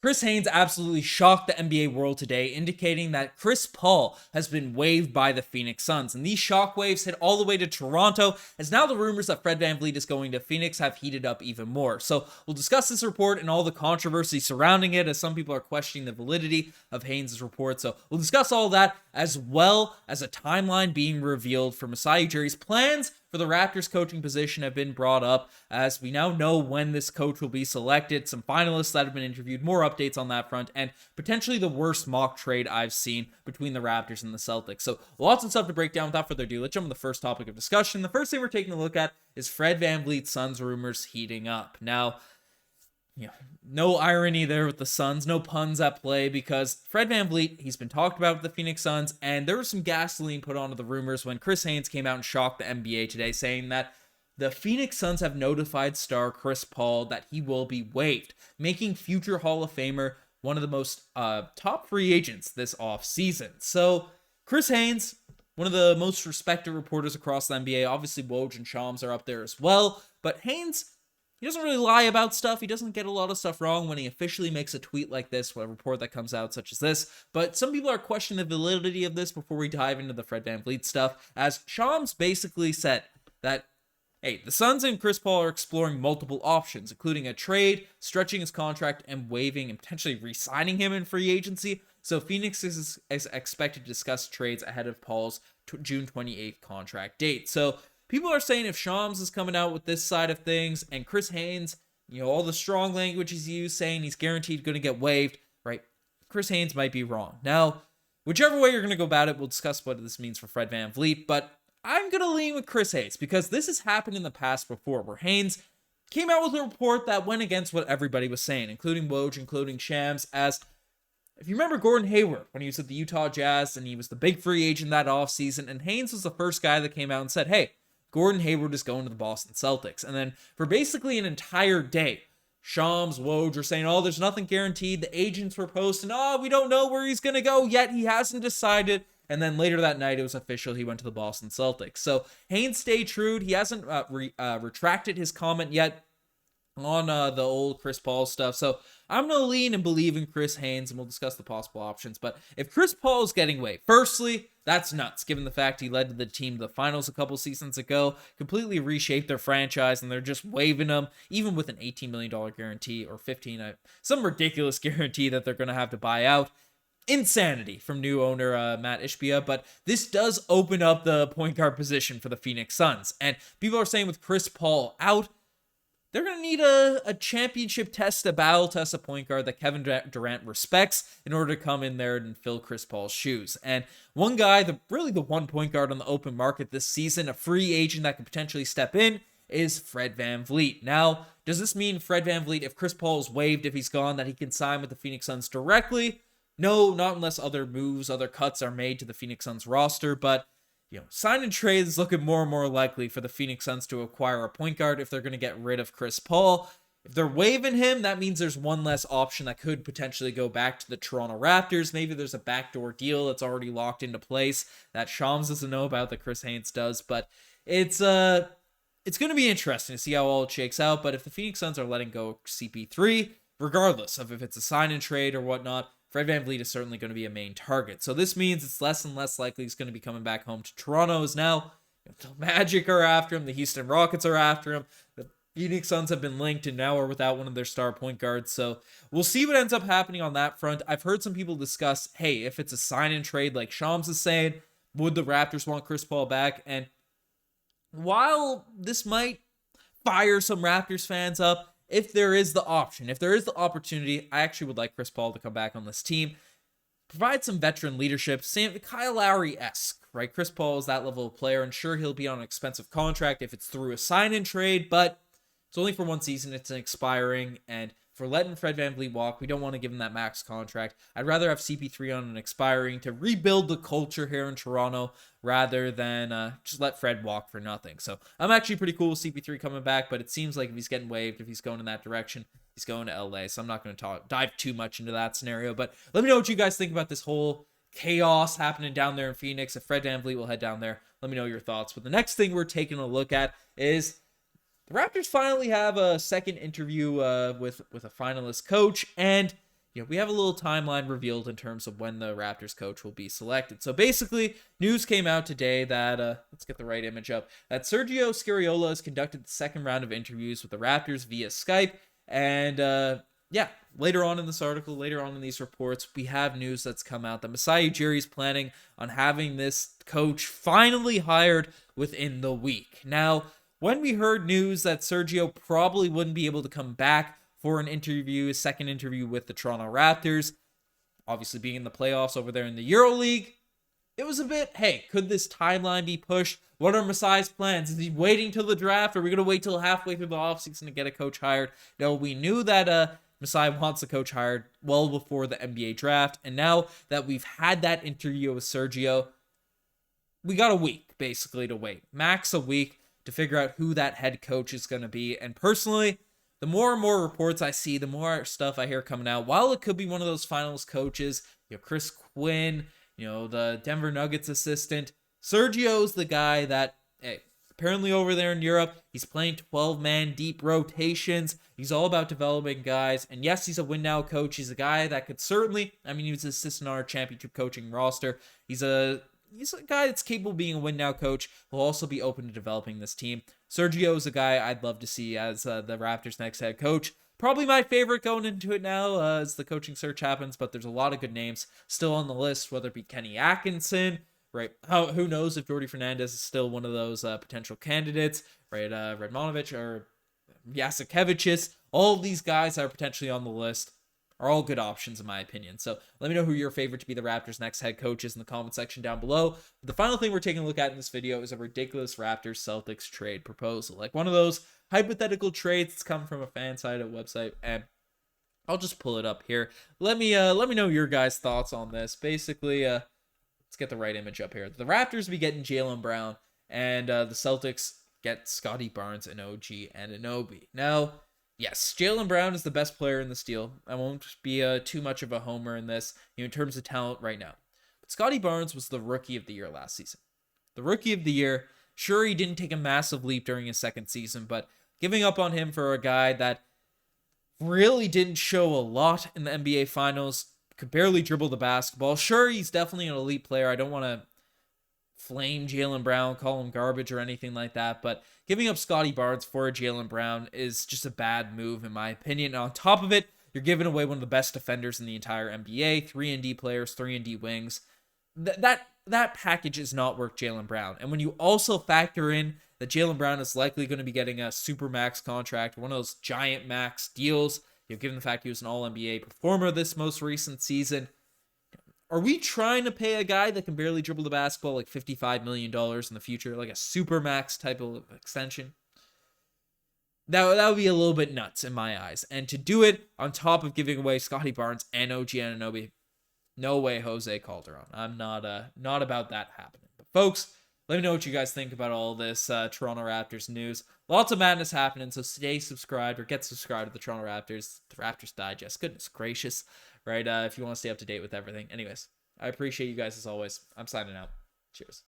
Chris Haynes absolutely shocked the NBA world today, indicating that Chris Paul has been waived by the Phoenix Suns. And these shockwaves hit all the way to Toronto, as now the rumors that Fred VanVleet is going to Phoenix have heated up even more. So we'll discuss this report and all the controversy surrounding it, as some people are questioning the validity of Haynes' report. So we'll discuss all that, as well as a timeline being revealed for Masai Ujiri's plans for the Raptors coaching position have been brought up, as we now know when this coach will be selected, some finalists that have been interviewed, more updates on that front, and potentially the worst mock trade I've seen between the Raptors and the Celtics. So lots of stuff to break down. Without further ado, let's jump to the first topic of discussion. The first thing we're taking a look at is Fred VanVleet Suns rumors heating up. Now, no irony there with the Suns, no puns at play, because Fred VanVleet, he's been talked about with the Phoenix Suns, and there was some gasoline put onto the rumors when Chris Haynes came out and shocked the NBA today, saying that the Phoenix Suns have notified star Chris Paul that he will be waived, making future Hall of Famer one of the most top free agents this offseason. So Chris Haynes, one of the most respected reporters across the NBA, obviously Woj and Shams are up there as well, but Haynes, he doesn't really lie about stuff. He doesn't get a lot of stuff wrong when he officially makes a tweet like this, a report that comes out such as this. But some people are questioning the validity of this before we dive into the Fred VanVleet stuff, as Shams basically said that, hey, the Suns and Chris Paul are exploring multiple options, including a trade, stretching his contract, and waiving and potentially re-signing him in free agency. So Phoenix is expected to discuss trades ahead of Paul's June 28th contract date. So people are saying if Shams is coming out with this side of things and Chris Haynes, all the strong language he's used saying he's guaranteed going to get waived, right? Chris Haynes might be wrong. Now, whichever way you're going to go about it, we'll discuss what this means for Fred VanVleet, but I'm going to lean with Chris Haynes because this has happened in the past before, where Haynes came out with a report that went against what everybody was saying, including Woj, including Shams, as if you remember Gordon Hayward, when he was at the Utah Jazz and he was the big free agent that offseason, and Haynes was the first guy that came out and said, hey, Gordon Hayward is going to the Boston Celtics. And then for basically an entire day, Shams, Woj are saying, there's nothing guaranteed. The agents were posting, we don't know where he's going to go yet. He hasn't decided. And then later that night, it was official. He went to the Boston Celtics. So Haynes stayed true. He hasn't retracted his comment yet on the old Chris Paul stuff. So I'm going to lean and believe in Chris Haynes, and we'll discuss the possible options. But if Chris Paul is getting waived, firstly, that's nuts, given the fact he led the team to the finals a couple seasons ago, completely reshaped their franchise, and they're just waiving him, even with an $18 million guarantee, or 15, some ridiculous guarantee that they're going to have to buy out. Insanity from new owner Matt Ishbia, but this does open up the point guard position for the Phoenix Suns. And people are saying with Chris Paul out, they're going to need a championship test, a battle test, a point guard that Kevin Durant respects in order to come in there and fill Chris Paul's shoes. And one guy, really the one point guard on the open market this season, a free agent that could potentially step in, is Fred VanVleet. Now, does this mean Fred VanVleet, if Chris Paul is waived, if he's gone, that he can sign with the Phoenix Suns directly? No, not unless other moves, other cuts are made to the Phoenix Suns roster, but sign and trade is looking more and more likely for the Phoenix Suns to acquire a point guard if they're going to get rid of Chris Paul. If they're waiving him, that means there's one less option that could potentially go back to the Toronto Raptors. Maybe there's a backdoor deal that's already locked into place that Shams doesn't know about that Chris Haynes does, but it's going to be interesting to see how all it shakes out. But if the Phoenix Suns are letting go CP3, regardless of if it's a sign and trade or whatnot, Fred VanVleet is certainly going to be a main target. So this means it's less and less likely he's going to be coming back home to Toronto, as now the Magic are after him, the Houston Rockets are after him, the Phoenix Suns have been linked and now are without one of their star point guards. So we'll see what ends up happening on that front. I've heard some people discuss, hey, if it's a sign and trade like Shams is saying, would the Raptors want Chris Paul back? And while this might fire some Raptors fans up, if there is the option, if there is the opportunity, I actually would like Chris Paul to come back on this team. Provide some veteran leadership, Kyle Lowry-esque, right? Chris Paul is that level of player, and sure, he'll be on an expensive contract if it's through a sign-and trade, but it's only for one season, it's expiring, and for letting Fred VanVleet walk, we don't want to give him that max contract. I'd rather have CP3 on an expiring to rebuild the culture here in Toronto rather than just let Fred walk for nothing. So I'm actually pretty cool with CP3 coming back, but it seems like if he's getting waived, if he's going in that direction, he's going to LA. So I'm not going to dive too much into that scenario. But let me know what you guys think about this whole chaos happening down there in Phoenix. If Fred VanVleet will head down there, let me know your thoughts. But the next thing we're taking a look at is the Raptors finally have a second interview with a finalist coach, and we have a little timeline revealed in terms of when the Raptors coach will be selected. So basically, news came out today that, let's get the right image up, that Sergio Scariolo has conducted the second round of interviews with the Raptors via Skype. And yeah, later on in this article, later on in these reports, we have news that's come out that Masai Ujiri's planning on having this coach finally hired within the week. Now, when we heard news that Sergio probably wouldn't be able to come back for an interview, a second interview with the Toronto Raptors, obviously being in the playoffs over there in the EuroLeague, it was a bit, hey, could this timeline be pushed? What are Masai's plans? Is he waiting till the draft? Are we going to wait till halfway through the offseason to get a coach hired? No, we knew that Masai wants a coach hired well before the NBA draft. And now that we've had that interview with Sergio, we got a week, basically, to wait. Max a week to figure out who that head coach is going to be. And personally, the more and more reports I see, the more stuff I hear coming out. While it could be one of those finals coaches, Chris Quinn, the Denver Nuggets assistant, Sergio's the guy that, hey, apparently over there in Europe, he's playing 12-man deep rotations. He's all about developing guys. And yes, he's a win-now coach. He's a guy that could certainly, he was an assistant on our championship coaching roster. He's a guy that's capable of being a win-now coach. Will also be open to developing this team. Sergio is a guy I'd love to see as the Raptors' next head coach. Probably my favorite going into it now as the coaching search happens, but there's a lot of good names still on the list, whether it be Kenny Atkinson, right? Who knows if Jordi Fernandez is still one of those potential candidates, right? Redmonovich or Jasikevičius. All of these guys that are potentially on the list are all good options in my opinion. So let me know who your favorite to be the Raptors' next head coach is in the comment section down below. The final thing we're taking a look at in this video is a ridiculous Raptors-Celtics trade proposal. Like one of those hypothetical trades that's come from a fan side of website, and I'll just pull it up here. Let me know your guys' thoughts on this. Basically, let's get the right image up here. The Raptors be getting Jaylen Brown, and the Celtics get Scotty Barnes and OG Anunoby. Now, yes, Jaylen Brown is the best player in this deal. I won't be too much of a homer in this, in terms of talent right now. But Scotty Barnes was the rookie of the year last season. The rookie of the year. Sure, he didn't take a massive leap during his second season, but giving up on him for a guy that really didn't show a lot in the NBA Finals, could barely dribble the basketball. Sure, he's definitely an elite player. I don't want to flame Jaylen Brown, call him garbage or anything like that, but giving up Scotty Barnes for Jaylen Brown is just a bad move in my opinion. And on top of it, you're giving away one of the best defenders in the entire NBA, 3-and-D players, 3-and-D wings. That package is not worth Jaylen Brown. And when you also factor in that Jaylen Brown is likely going to be getting a super max contract, one of those giant max deals, given the fact he was an all-NBA performer this most recent season, are we trying to pay a guy that can barely dribble the basketball like $55 million in the future, like a super max type of extension? That would be a little bit nuts in my eyes. And to do it on top of giving away Scotty Barnes and OG Anunoby, no way, Jose Calderon. I'm not about that happening. But folks, let me know what you guys think about all this Toronto Raptors news. Lots of madness happening, so stay subscribed or get subscribed to the Toronto Raptors, the Raptors Digest. Goodness gracious, right? If you want to stay up to date with everything. Anyways, I appreciate you guys as always. I'm signing out. Cheers.